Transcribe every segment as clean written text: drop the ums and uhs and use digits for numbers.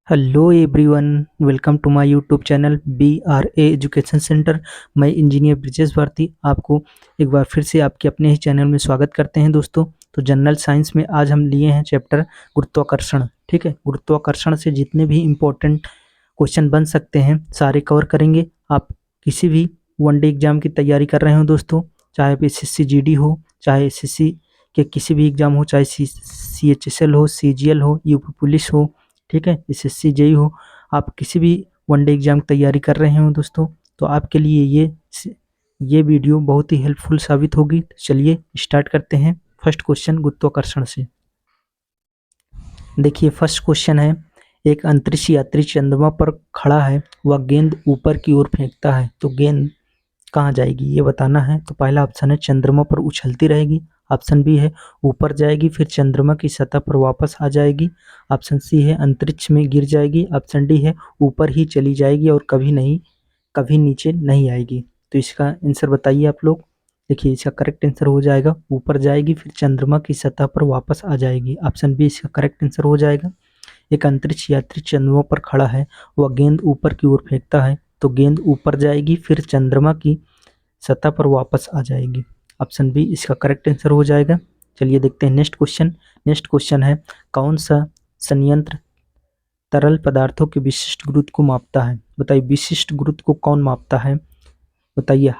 Hello everyone, welcome to my YouTube channel BRA education centre. मैं engineer Brijesh Bharti आपको एक बार फिर से आपके अपने ही चैनल में स्वागत करते हैं दोस्तों। तो जनरल साइंस में आज हम लिए हैं चैप्टर गुरुत्वाकर्षण। ठीक है, गुरुत्वाकर्षण से जितने भी इम्पोर्टेंट क्वेश्चन बन सकते हैं सारे कवर करेंगे। आप किसी भी वनडे एग्जाम की तैयारी कर रहे हो दोस्तों, चाहे SSC GD हो, चाहे SSC के किसी भी एग्जाम हो, चाहे CHSL हो, CGL हो, यूपी पुलिस हो, ठीक है, SSC JEE हो, आप किसी भी वनडे एग्जाम की तैयारी कर रहे हो दोस्तों, तो आपके लिए ये वीडियो बहुत ही हेल्पफुल साबित होगी। तो चलिए स्टार्ट करते हैं फर्स्ट क्वेश्चन गुरुत्वाकर्षण से। देखिए फर्स्ट क्वेश्चन है, एक अंतरिक्ष यात्री चंद्रमा पर खड़ा है, वह गेंद ऊपर की ओर फेंकता है, तो गेंद कहाँ जाएगी ये बताना है। तो पहला ऑप्शन है चंद्रमा पर उछलती रहेगी, ऑप्शन बी है ऊपर जाएगी फिर चंद्रमा की सतह पर वापस आ जाएगी, ऑप्शन सी है अंतरिक्ष में गिर जाएगी, ऑप्शन डी है ऊपर ही चली जाएगी और कभी नीचे नहीं आएगी। तो इसका आंसर बताइए आप लोग। देखिए इसका करेक्ट आंसर हो जाएगा ऊपर जाएगी फिर चंद्रमा की सतह पर वापस आ जाएगी। ऑप्शन बी इसका करेक्ट आंसर हो जाएगा। एक अंतरिक्ष यात्री चंद्रमा पर खड़ा है, वह गेंद ऊपर की ओर फेंकता है, तो गेंद ऊपर जाएगी फिर चंद्रमा की सतह पर वापस आ जाएगी। ऑप्शन बी इसका करेक्ट आंसर हो जाएगा। चलिए देखते हैं नेक्स्ट क्वेश्चन। नेक्स्ट क्वेश्चन है, कौन सा संयंत्र तरल पदार्थों के विशिष्ट गुरुत्व को मापता है? बताइए विशिष्ट गुरुत्व को कौन मापता है? बताइए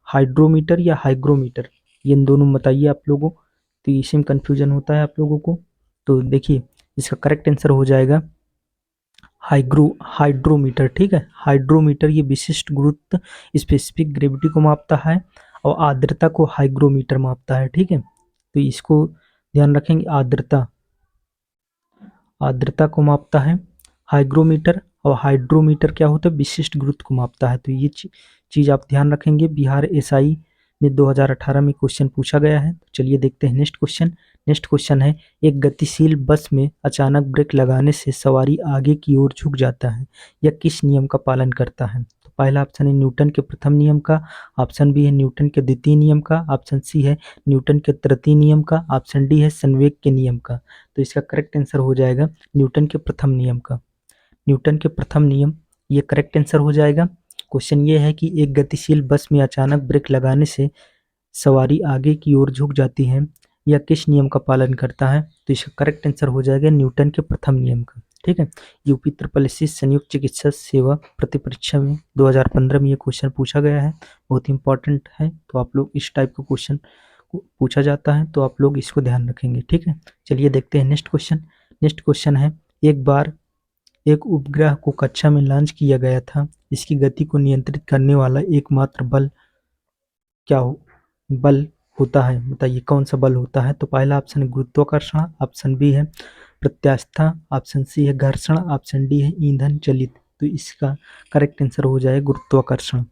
हाइड्रोमीटर या हाइग्रोमीटर, ये इन दोनों में बताइए आप लोगों। तो इसी में कन्फ्यूजन होता है आप लोगों को। तो देखिए इसका करेक्ट आंसर हो जाएगा हाइड्रोमीटर। ठीक है, हाइड्रोमीटर ये विशिष्ट गुरुत्व स्पेसिफिक ग्रेविटी को मापता है और आर्द्रता को हाइग्रोमीटर मापता है। ठीक है, तो इसको ध्यान रखेंगे। आर्द्रता आर्द्रता को मापता है हाइग्रोमीटर, और हाइड्रोमीटर क्या होता है? विशिष्ट गुरुत्व को मापता है। तो ये चीज़ आप ध्यान रखेंगे। बिहार SI में 2018 में क्वेश्चन पूछा गया है। तो चलिए देखते हैं नेक्स्ट क्वेश्चन। नेक्स्ट क्वेश्चन है, एक गतिशील बस में अचानक ब्रेक लगाने से सवारी आगे की ओर झुक जाता है, यह किस नियम का पालन करता है? तो पहला ऑप्शन है न्यूटन के प्रथम नियम का, ऑप्शन बी है न्यूटन के द्वितीय नियम का, ऑप्शन सी है न्यूटन के तृतीय नियम का, ऑप्शन डी है संवेग के नियम का। तो इसका करेक्ट आंसर हो जाएगा न्यूटन के प्रथम नियम का। न्यूटन के प्रथम नियम ये करेक्ट आंसर हो जाएगा। क्वेश्चन ये है कि एक गतिशील बस में अचानक ब्रेक लगाने से सवारी आगे की ओर झुक जाती है, यह किस नियम का पालन करता है? तो इसका करेक्ट आंसर हो जाएगा न्यूटन के प्रथम नियम का। ठीक है, यूपी SSC संयुक्त चिकित्सा सेवा प्रतिपरीक्षा में 2015 में ये क्वेश्चन पूछा गया है, बहुत ही इंपॉर्टेंट है। तो आप लोग इस टाइप का क्वेश्चन पूछा जाता है तो आप लोग इसको ध्यान रखेंगे। ठीक है, चलिए देखते हैं नेक्स्ट क्वेश्चन। नेक्स्ट क्वेश्चन है, एक बार एक उपग्रह को कक्षा में लॉन्च किया गया था, इसकी गति को नियंत्रित करने वाला एकमात्र बल बल होता है? बताइए कौन सा बल होता है? तो पहला ऑप्शन है गुरुत्वाकर्षण, ऑप्शन बी है प्रत्यास्था, ऑप्शन सी है घर्षण, ऑप्शन डी है ईंधन चलित। तो इसका करेक्ट आंसर हो जाए गुरुत्वाकर्षण।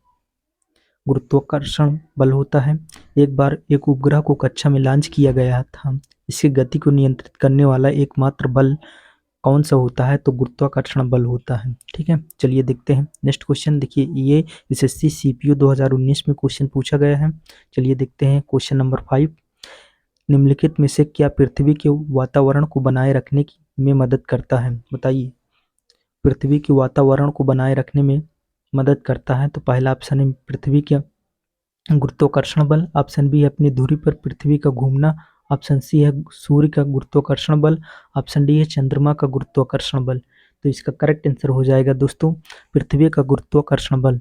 गुरुत्वाकर्षण बल होता है। एक बार एक उपग्रह को कक्षा में लॉन्च किया गया था, इसकी गति को नियंत्रित करने वाला एकमात्र बल कौन सा होता है? तो गुरुत्वाकर्षण बल होता है। ठीक है, चलिए देखते हैं नेक्स्ट क्वेश्चन। देखिए ये SSC CPU 2019 में क्वेश्चन पूछा गया है। चलिए देखते हैं क्वेश्चन नंबर 5। निम्नलिखित में से क्या पृथ्वी के वातावरण को बनाए रखने में मदद करता है? बताइए पृथ्वी के वातावरण को बनाए रखने में मदद करता है। तो पहला ऑप्शन है पृथ्वी के गुरुत्वाकर्षण बल, ऑप्शन बी है अपनी धुरी पर पृथ्वी का घूमना, ऑप्शन सी है सूर्य का गुरुत्वाकर्षण बल, ऑप्शन डी है चंद्रमा का गुरुत्वाकर्षण बल। तो इसका करेक्ट आंसर हो जाएगा दोस्तों पृथ्वी का गुरुत्वाकर्षण बल।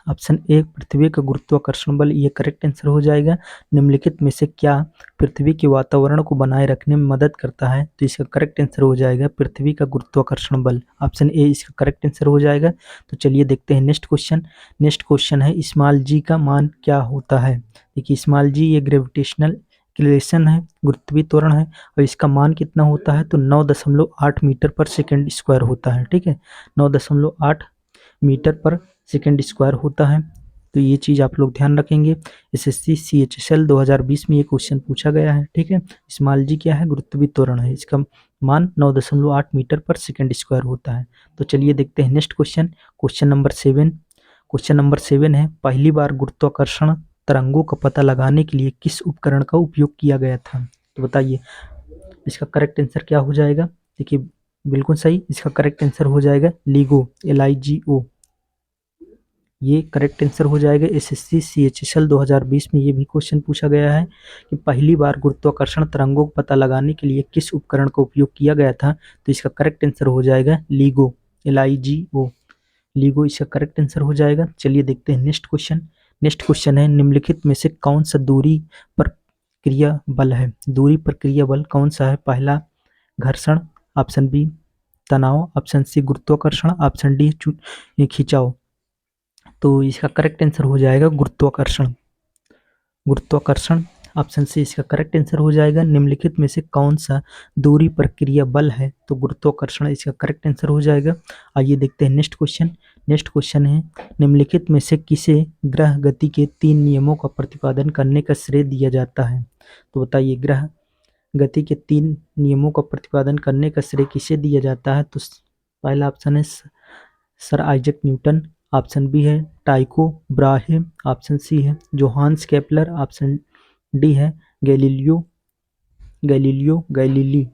ऑप्शन ए पृथ्वी का गुरुत्वाकर्षण बल ये करेक्ट आंसर हो जाएगा। निम्नलिखित में से क्या पृथ्वी के वातावरण को बनाए रखने में मदद करता है? तो इसका करेक्ट आंसर हो जाएगा पृथ्वी का गुरुत्वाकर्षण बल। ऑप्शन ए इसका करेक्ट आंसर हो जाएगा। तो चलिए देखते हैं नेक्स्ट क्वेश्चन। नेक्स्ट क्वेश्चन है स्मॉल जी का मान क्या होता है? देखिए स्मॉल जी ये ग्रेविटेशनल एक्सीलरेशन है, गुरुत्वीय त्वरण है, और इसका मान कितना होता है? तो 9.8 मीटर पर सेकेंड स्क्वायर होता है। ठीक है, 9.8 मीटर पर सेकेंड स्क्वायर होता है। तो ये चीज़ आप लोग ध्यान रखेंगे। SSC CHSL 2020 में ये क्वेश्चन पूछा गया है। ठीक है, स्मॉल जी क्या है? गुरुत्वीय त्वरण है, इसका मान 9.8 मीटर पर सेकेंड स्क्वायर होता है। तो चलिए देखते हैं next question. Question number 7। Question number 7 है, पहली बार गुरुत्वाकर्षण तरंगों का पता लगाने के लिए किस उपकरण का उपयोग किया गया था? तो बताइए इसका करेक्ट आंसर क्या हो जाएगा। देखिए बिल्कुल सही, इसका करेक्ट आंसर हो जाएगा LIGO, LIGO। ये करेक्ट आंसर हो जाएगा। एसएससी CHSL 2020 में ये भी क्वेश्चन पूछा गया है कि पहली बार गुरुत्वाकर्षण तरंगों का पता लगाने के लिए किस उपकरण का उपयोग किया गया था, तो इसका करेक्ट आंसर हो जाएगा LIGO, LIGO। LIGO इसका करेक्ट आंसर हो जाएगा। चलिए देखते हैं नेक्स्ट क्वेश्चन। नेक्स्ट क्वेश्चन है, निम्नलिखित में से कौन सा दूरी पर क्रिया बल है? दूरी पर क्रिया बल कौन सा है? पहला घर्षण, ऑप्शन बी तनाव, ऑप्शन सी गुरुत्वाकर्षण, ऑप्शन डी खिंचाव। तो इसका करेक्ट आंसर हो जाएगा गुरुत्वाकर्षण। गुरुत्वाकर्षण ऑप्शन सी इसका करेक्ट आंसर हो जाएगा। निम्नलिखित में से कौन सा दूरी पर क्रिया बल है? तो गुरुत्वाकर्षण इसका करेक्ट आंसर हो जाएगा। आइए देखते हैं नेक्स्ट क्वेश्चन। नेक्स्ट क्वेश्चन है, निम्नलिखित में से किसे ग्रह गति के 3 नियमों का प्रतिपादन करने का श्रेय दिया जाता है? तो बताइए, ग्रह गति के 3 नियमों का प्रतिपादन करने का श्रेय किसे दिया जाता है? तो पहला ऑप्शन है sir Isaac Newton, option B है टाइको ब्राहे, ऑप्शन सी है जोहान्स केपलर, ऑप्शन डी है गैलीलियो गैलीली।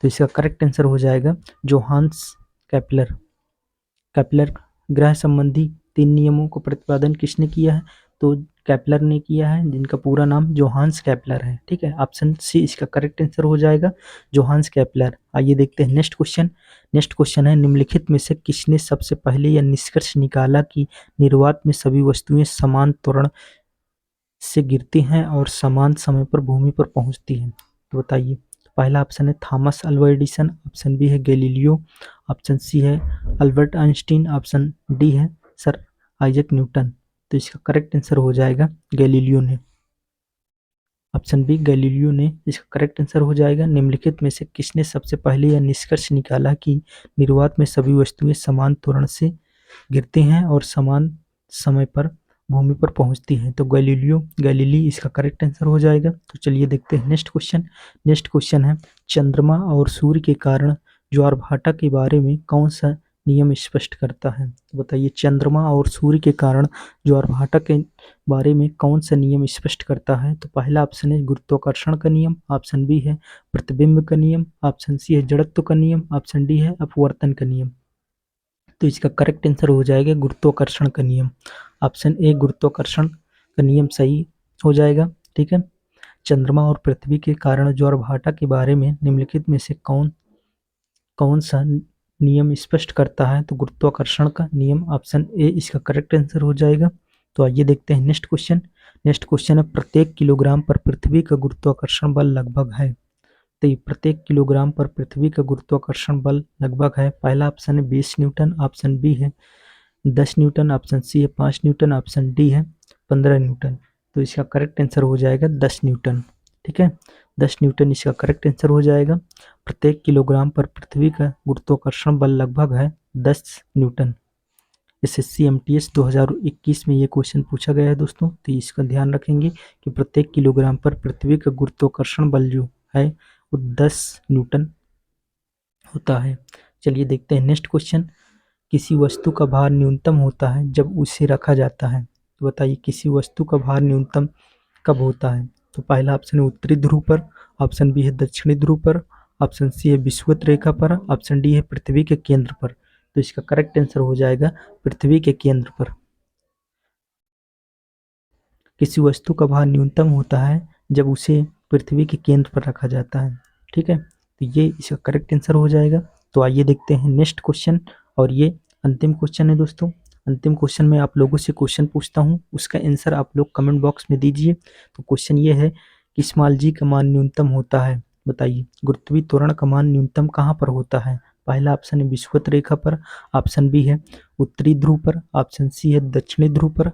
तो इसका करेक्ट आंसर हो जाएगा जोहान्स केपलर। केपलर ग्रह संबंधी 3 नियमों को प्रतिपादन किसने किया है? तो केपलर ने किया है, जिनका पूरा नाम जोहान्स केपलर है। ठीक है, ऑप्शन सी इसका करेक्ट आंसर हो जाएगा, जोहान्स केपलर। आइए देखते हैं नेक्स्ट क्वेश्चन। नेक्स्ट क्वेश्चन है, निम्नलिखित में से किसने सबसे पहले यह निष्कर्ष निकाला कि निर्वात में सभी वस्तुएं समान त्वरण से गिरती हैं और समान समय पर भूमि पर पहुंचती हैं? तो बताइए, पहला ऑप्शन है Thomas Alva Edison, option B है गैलीलियो, ऑप्शन सी है अल्बर्ट आइंस्टीन, ऑप्शन डी है सर आइजैक न्यूटन। तो इसका करेक्ट आंसर हो जाएगा गैलीलियो ने। ऑप्शन बी गैलीलियो ने इसका करेक्ट आंसर हो जाएगा। निम्नलिखित में से किसने सबसे पहले यह निष्कर्ष निकाला कि निर्वात में सभी वस्तुएं समान त्वरण से गिरती हैं और समान समय पर भूमि पर पहुंचती हैं? तो गैलीली इसका करेक्ट आंसर हो जाएगा। तो चलिए देखते हैं नेक्स्ट क्वेश्चन। नेक्स्ट क्वेश्चन है, चंद्रमा और सूर्य के कारण ज्वार-भाटा के बारे में कौन सा नियम स्पष्ट करता है? तो बताइए, चंद्रमा और सूर्य के कारण ज्वार-भाटा के बारे में कौन सा नियम स्पष्ट करता है? तो पहला ऑप्शन है गुरुत्वाकर्षण का नियम, ऑप्शन बी है प्रतिबिंब का नियम, ऑप्शन सी है जड़त्व का नियम, ऑप्शन डी है अपवर्तन का नियम। तो इसका करेक्ट आंसर हो जाएगा गुरुत्वाकर्षण का नियम। ऑप्शन ए गुरुत्वाकर्षण का नियम सही हो जाएगा। ठीक है, चंद्रमा और पृथ्वी के कारण ज्वार-भाटा के बारे में निम्नलिखित में से कौन कौन सा नियम स्पष्ट करता है? तो गुरुत्वाकर्षण का नियम, ऑप्शन ए इसका करेक्ट आंसर हो जाएगा। तो आइए देखते हैं नेक्स्ट क्वेश्चन। नेक्स्ट क्वेश्चन है, प्रत्येक किलोग्राम पर पृथ्वी का गुरुत्वाकर्षण बल लगभग है? तो प्रत्येक किलोग्राम पर पृथ्वी का गुरुत्वाकर्षण बल लगभग है। पहला ऑप्शन है 20 न्यूटन, ऑप्शन बी है 10 न्यूटन, ऑप्शन सी है 5 न्यूटन, ऑप्शन डी है 15 न्यूटन। तो इसका करेक्ट आंसर हो जाएगा 10 न्यूटन। ठीक है, 10 न्यूटन इसका करेक्ट आंसर हो जाएगा। प्रत्येक किलोग्राम पर पृथ्वी का गुरुत्वाकर्षण बल लगभग है 10 न्यूटन। एसएससी एमटीएस 2021 में ये क्वेश्चन पूछा गया है दोस्तों, तो इसका ध्यान रखेंगे कि प्रत्येक किलोग्राम पर पृथ्वी का गुरुत्वाकर्षण बल जो है वो 10 न्यूटन होता है। चलिए देखते हैं नेक्स्ट क्वेश्चन। किसी वस्तु का भार न्यूनतम होता है जब उसे रखा जाता है? तो बताइए, किसी वस्तु का भार न्यूनतम कब होता है? तो पहला ऑप्शन है उत्तरी ध्रुव पर, ऑप्शन बी है दक्षिणी ध्रुव पर, ऑप्शन सी है विषुवत रेखा पर, ऑप्शन डी है पृथ्वी के केंद्र पर। तो इसका करेक्ट आंसर हो जाएगा पृथ्वी के केंद्र पर। किसी वस्तु का भार न्यूनतम होता है जब उसे पृथ्वी के केंद्र पर रखा जाता है। ठीक है, तो ये इसका करेक्ट आंसर हो जाएगा। तो आइए देखते हैं नेक्स्ट क्वेश्चन, और ये अंतिम क्वेश्चन है दोस्तों। अंतिम क्वेश्चन में आप लोगों से क्वेश्चन पूछता हूँ, उसका आंसर आप लोग कमेंट बॉक्स में दीजिए। तो क्वेश्चन ये है कि स्मॉल जी का मान न्यूनतम होता है? बताइए, गुरुत्वीय त्वरण का मान न्यूनतम कहाँ पर होता है? पहला ऑप्शन है विषुवत रेखा पर, ऑप्शन बी है उत्तरी ध्रुव पर, ऑप्शन सी है दक्षिणी ध्रुव पर,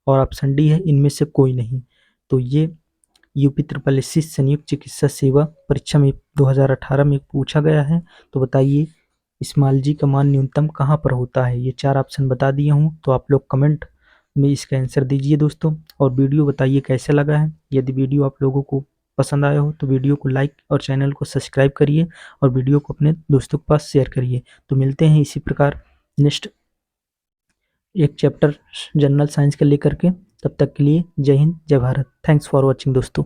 और ऑप्शन डी है इनमें से कोई नहीं। तो ये यूपी ट्रिपल एससी संयुक्त चिकित्सा सेवा परीक्षा में 2018 में पूछा गया है। तो बताइए, स्मॉल जी का मान न्यूनतम कहाँ पर होता है? ये 4 ऑप्शन बता दिए हूँ, तो आप लोग कमेंट में इसका आंसर दीजिए दोस्तों। और वीडियो बताइए कैसा लगा है। यदि वीडियो आप लोगों को पसंद आया हो तो वीडियो को लाइक और चैनल को सब्सक्राइब करिए, और वीडियो को अपने दोस्तों के पास शेयर करिए। तो मिलते हैं इसी प्रकार नेक्स्ट एक चैप्टर जनरल साइंस के लेकर के। तब तक के लिए जय हिंद, जय भारत। थैंक्स फॉर वॉचिंग दोस्तों।